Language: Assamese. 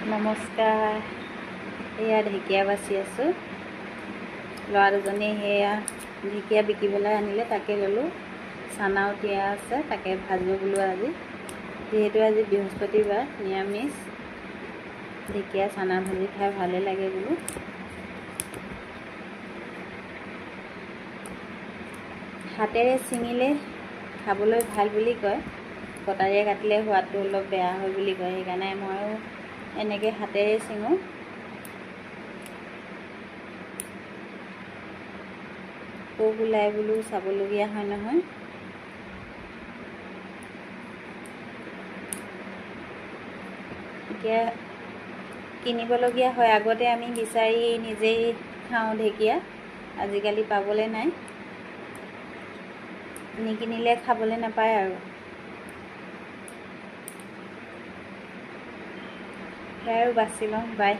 নমস্কাৰ। এয়া ঢেকীয়া বাচি আছোঁ। ল'ৰা দুজনে সেয়া ঢেকীয়া বিকিবলৈ আনিলে, তাকে ল'লোঁ। চানাও তিয়াই আছে, তাকে ভাজোঁ বোলো আজি। যিহেতু আজি বৃহস্পতিবাৰ, নিৰামিষ। ঢেকীয়া চানা ভাজি খাই ভালে লাগে বোলো। হাতেৰে ছিঙিলে খাবলৈ ভাল বুলি কয়, কটাৰীয়ে কাটিলে সোৱাদটো অলপ বেয়া হয় বুলি কয়। সেইকাৰণে ময়ো এনেকৈ হাতেৰে ছিঙোঁ। পোক ওলাই বোলো চাবলগীয়া হয় নহয়। এতিয়া কিনিবলগীয়া হয়। আগতে আমি বিচাৰি নিজেই খাওঁ ঢেকীয়া, আজিকালি পাবলৈ নাই। নিকিনিলে খাবলৈ নাপায় আৰু। সেয়াই বাচি লওঁ, বাই।